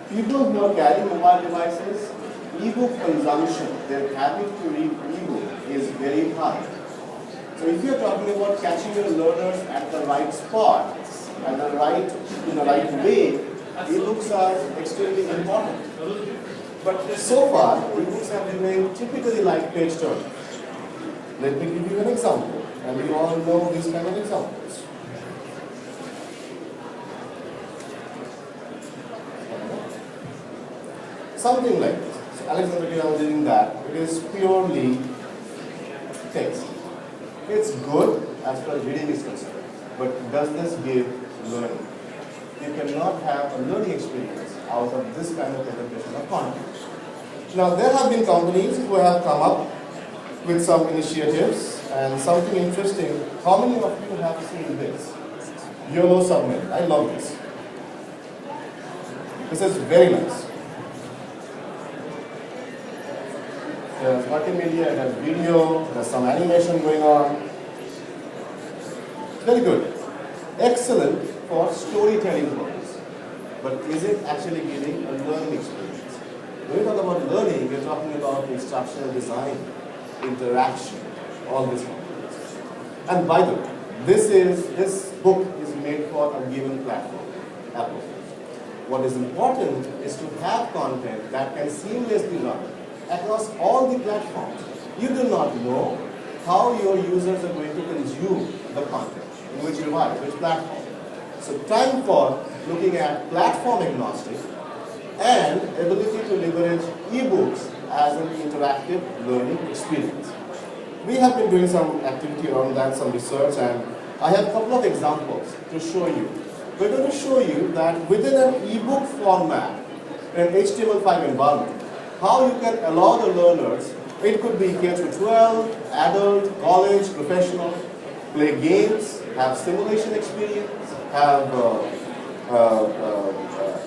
People who are carrying mobile devices, eBook consumption, their habit to read eBook is very high. So if you're talking about catching your learners at the right spot, in the right way, eBooks are extremely important. But so far, eBooks have remained typically like page turners. Let me give you an example, and we all know these kind of examples. Something like this. So Alexander, I was reading that. It is purely text. It's good as far as reading is concerned, but does this give learning? You cannot have a learning experience out of this kind of presentation of content. Now, there have been companies who have come up with some initiatives and something interesting. How many of you have seen this? YOLO Submit. I love this. This is very nice. There's multimedia, there's video, there's some animation going on. Very good. Excellent for storytelling purposes. But is it actually giving a learning experience? When we talk about learning, we're talking about instructional design, interaction, all these components. And by the way, this book is made for a given platform, Apple. What is important is to have content that can seamlessly run across all the platforms. You do not know how your users are going to consume the content, in which device, which platform. So time for looking at platform agnostic and ability to leverage ebooks as an interactive learning experience. We have been doing some activity around that, some research, and I have a couple of examples to show you. We're going to show you that within an ebook format, an HTML5 environment, how you can allow the learners, it could be K-12, adult, college, professional, play games, have simulation experience, have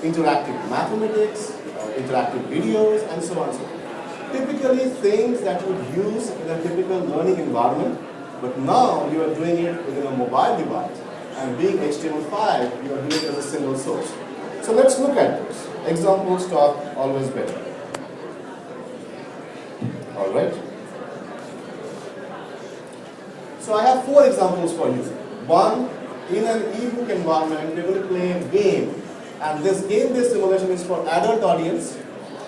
interactive mathematics, interactive videos, and so on and so forth. Typically things that you would use in a typical learning environment, but now you are doing it within a mobile device, and being HTML5, you are doing it as a single source. So let's look at this. Examples talk always better. Alright. So I have 4 examples for you. One, in an ebook environment, we're going to play a game. And this game-based simulation is for adult audience,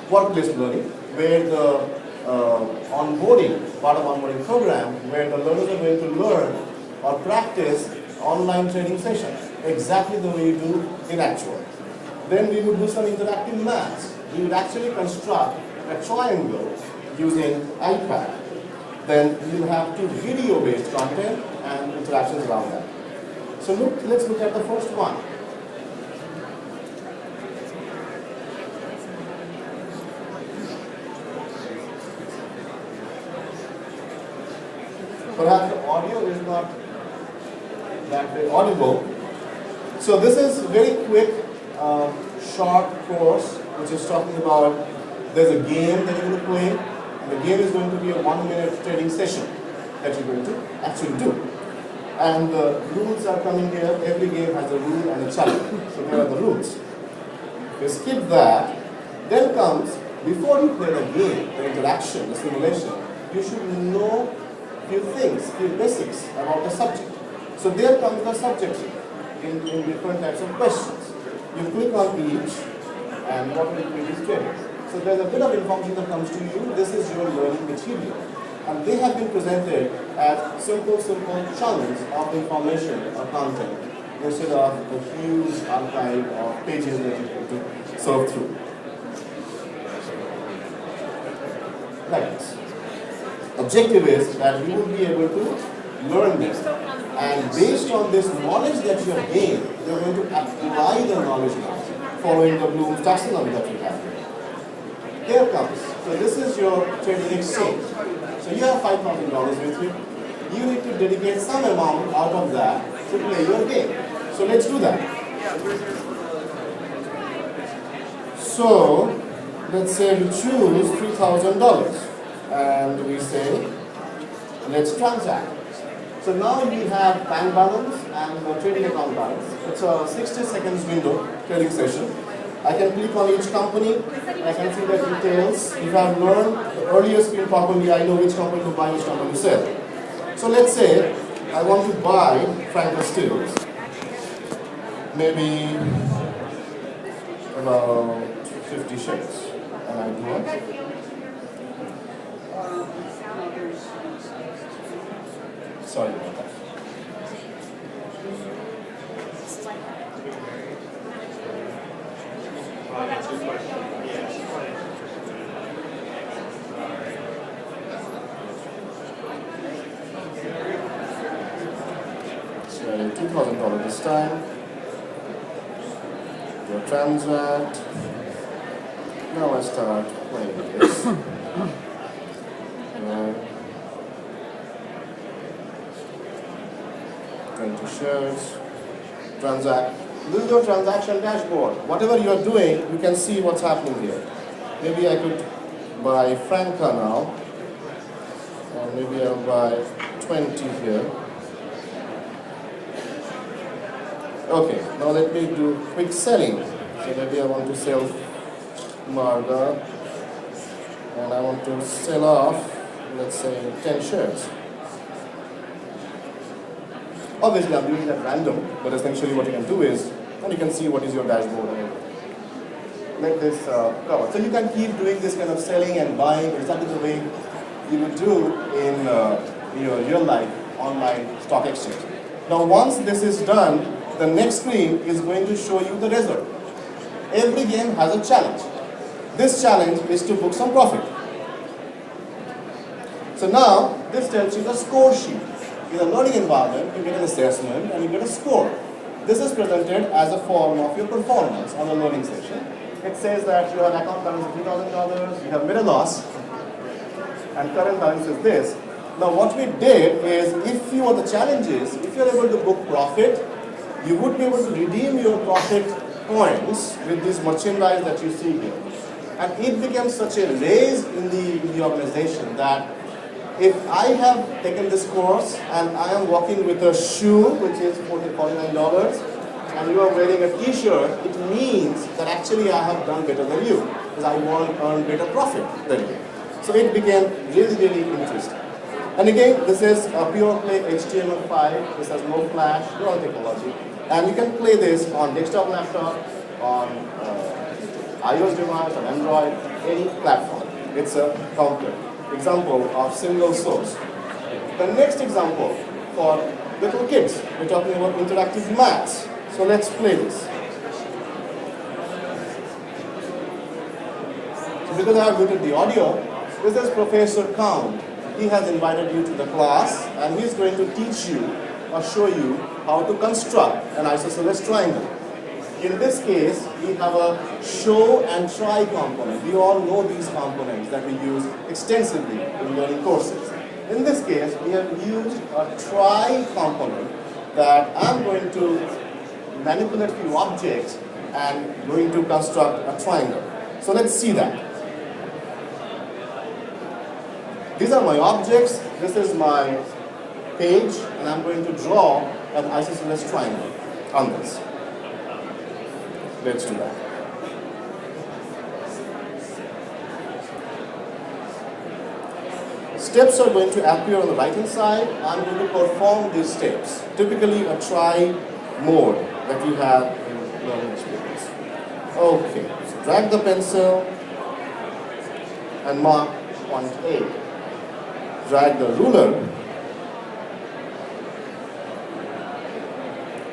workplace learning, where the onboarding, part of onboarding program, where the learners are going to learn or practice online training session, exactly the way you do in actual. Then we would do some interactive maths. We would actually construct a triangle using iPad. Then we will have 2 video-based content and interactions around that. So let's look at the first one. Perhaps the audio is not that very audible. So this is very quick, short course, which is talking about there's a game that you're going to play, and the game is going to be a 1-minute training session that you're going to actually do. And the rules are coming here. Every game has a rule and a challenge. So here are the rules. We skip that. Then comes, before you play the game, the interaction, the simulation, you should know a few things, few basics about the subject. So there comes the subject in different types of questions. You click on each, and what will it be displayed? So there's a bit of information that comes to you. This is your learning material. And they have been presented as simple chunks of information or content instead of a huge archive of pages that you have to surf through. Like this. Objective is that you will be able to learn this. And based on this knowledge that you have gained, you're going to apply the knowledge now, following the Bloom's taxonomy that we have here. Here comes. So this is your trading exchange. So you have $5,000 with you. You need to dedicate some amount out of that to play your game. So let's do that. So let's say we choose $3,000 and we say let's transact. So now we have bank balance and trading account balance. It's a 60 seconds window trading session. I can click on each company, I can see the details. If I've learned the earlier screen properly, I know which company to buy, which company to sell. So let's say I want to buy Frankel Stills. Maybe about 50 shares. And I do it. Sorry about that. So $2,000 this time. Go transact. Now I start playing with this. 20 shares. Transact. This is your transaction dashboard. Whatever you are doing, you can see what's happening here. Maybe I could buy Franca now. Or maybe I'll buy 20 here. Okay, now let me do quick selling. So maybe I want to sell Marga. And I want to sell off, let's say, 10 shares. Obviously, I'm doing it at random, but essentially what you can do is, and you can see what is your dashboard and everything. Like this cover. So you can keep doing this kind of selling and buying exactly the way you would do in your real life online stock exchange. Now, once this is done, the next screen is going to show you the result. Every game has a challenge. This challenge is to book some profit. So now, this tells you the score sheet. In a learning environment, you get an assessment and you get a score. This is presented as a form of your performance on the learning session. It says that you have account balance of $3,000, you have made a loss, and current balance is this. Now what we did is, if you are the challenges, if you are able to book profit, you would be able to redeem your profit points with this merchandise that you see here. And it became such a raise in the organization that if I have taken this course and I am walking with a shoe which is $49 and you are wearing a t-shirt, it means that actually I have done better than you because I want to earn better profit than you. So it became really, really interesting. And again, this is a pure play HTML5. This has no flash, no technology. And you can play this on desktop, laptop, on iOS device, on Android, any platform. It's a complete example of single source. The next example for little kids, we're talking about interactive maths. So let's play this. So because I have muted the audio, this is Professor Count. He has invited you to the class and he's going to teach you or show you how to construct an isosceles triangle. In this case, we have a show and try component. We all know these components that we use extensively in learning courses. In this case, we have used a try component that I'm going to manipulate a few objects and going to construct a triangle. So let's see that. These are my objects. This is my page, and I'm going to draw an isosceles triangle on this. Let's do that. Steps are going to appear on the right hand side. I'm going to perform these steps. Typically a try mode that we have in learning experience. Okay, so drag the pencil and mark point A. Drag the ruler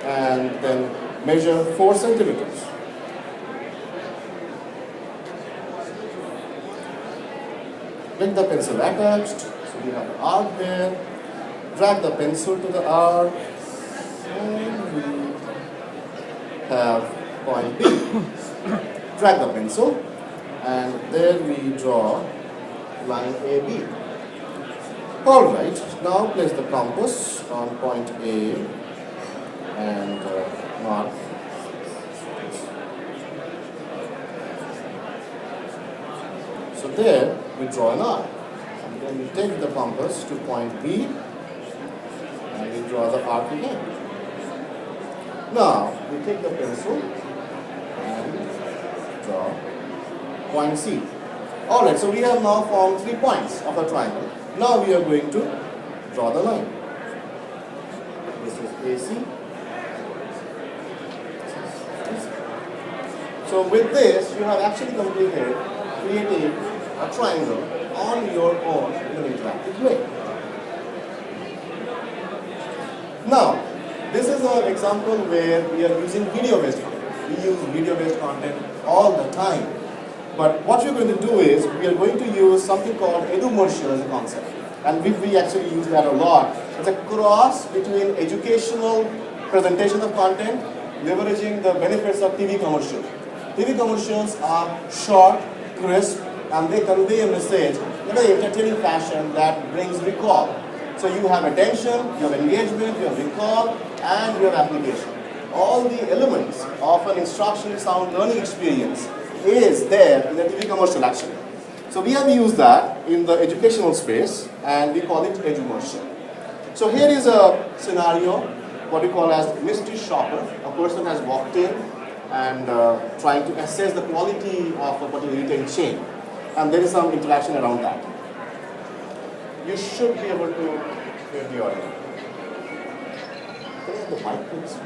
and then measure 4 centimeters. With the pencil attached, so we have the arc there. Drag the pencil to the arc, and we have point B. Drag the pencil, and there we draw line AB. Alright, now place the compass on point A and mark. So there we draw an arc. And then we take the compass to point B and we draw the arc again. Now we take the pencil and point C. Alright, so we have now formed 3 points of a triangle. Now we are going to draw the line. This is AC. So with this, you have actually completed creating a triangle on your own in an interactive way. Now, this is an example where we are using video-based content. We use video-based content all the time. But what we're going to do is, we are going to use something called edumersion as a concept. And we actually use that a lot. It's a cross between educational presentation of content, leveraging the benefits of TV commercials. TV commercials are short, crisp, and they convey a message in an entertaining fashion that brings recall. So you have attention, you have engagement, you have recall, and you have application. All the elements of an instructional sound learning experience is there in the TV commercial actually. So we have used that in the educational space, and we call it edumersion. So here is a scenario, what we call as mystery shopper. A person has walked in and trying to assess the quality of a particular retail chain. And there is some interaction around that. You should be able to hear the audio. Can I have the mic, please?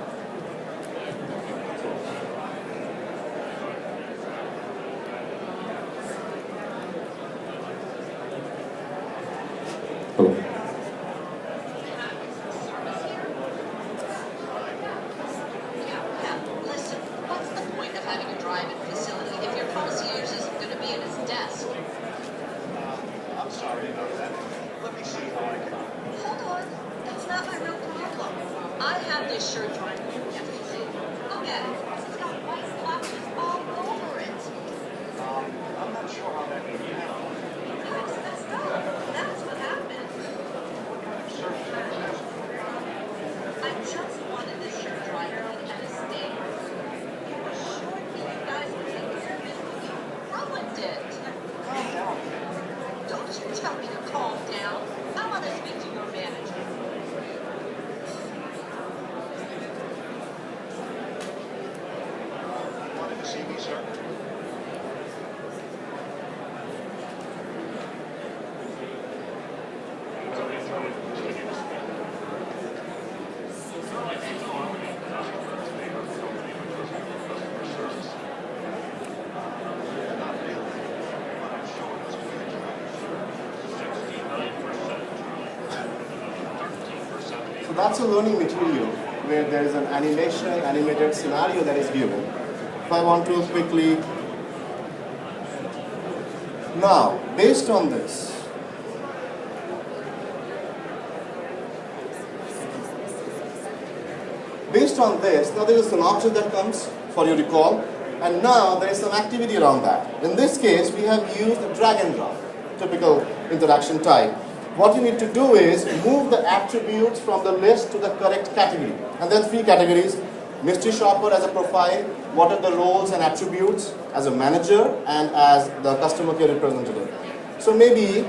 Hello. Listen, what's the point of having a drive-in facility if your concierge isn't going to be at his desk? I'm sorry about that. Let me see how I can. Hold on, that's not my real problem. I had this shirt drying yesterday. Look at it. It's got white blotches all over it. I'm not sure how that can be handled. That's messed up. That's what happened. What kind of service is this? I just wanted this shirt dried and it had a stain. He was sure you guys would take care of it. You ruined it. Calm down. Don't you tell me to calm down. I want to speak to your manager. Wanted to see me, sir? So that's a learning material where there is an animated scenario that is given. If I want to quickly, now, based on this, now there is an option that comes for your recall, and now there is some activity around that. In this case, we have used drag and drop, typical interaction type. What you need to do is move the attributes from the list to the correct category. And there are 3 categories. Mystery shopper as a profile, what are the roles and attributes as a manager and as the customer care representative. So maybe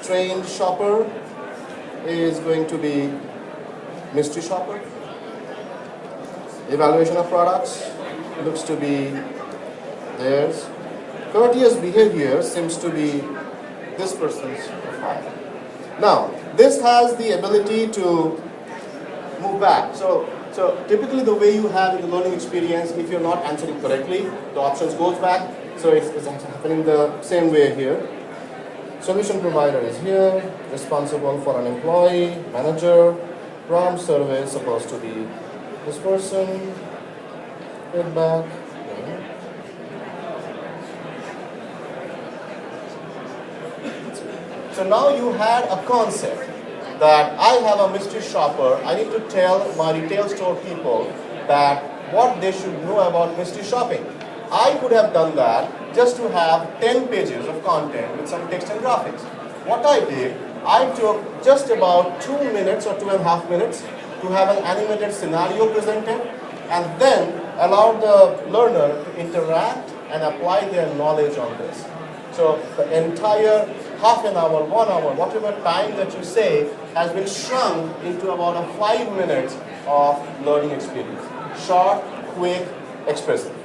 trained shopper is going to be mystery shopper. Evaluation of products looks to be theirs. Courteous behavior seems to be this person's profile. Now, this has the ability to move back. So typically the way you have in the learning experience, if you're not answering correctly, the options goes back. So it's happening the same way here. Solution provider is here, responsible for an employee, manager, prompt survey supposed to be this person, feedback. So now you had a concept that I have a mystery shopper. I need to tell my retail store people that what they should know about mystery shopping. I could have done that just to have 10 pages of content with some text and graphics. What I did, I took just about 2 minutes or 2.5 minutes to have an animated scenario presented, and then allowed the learner to interact and apply their knowledge on this. So the entire half an hour, 1 hour, whatever time that you say has been shrunk into about a 5 minutes of learning experience. Short, quick, expressive.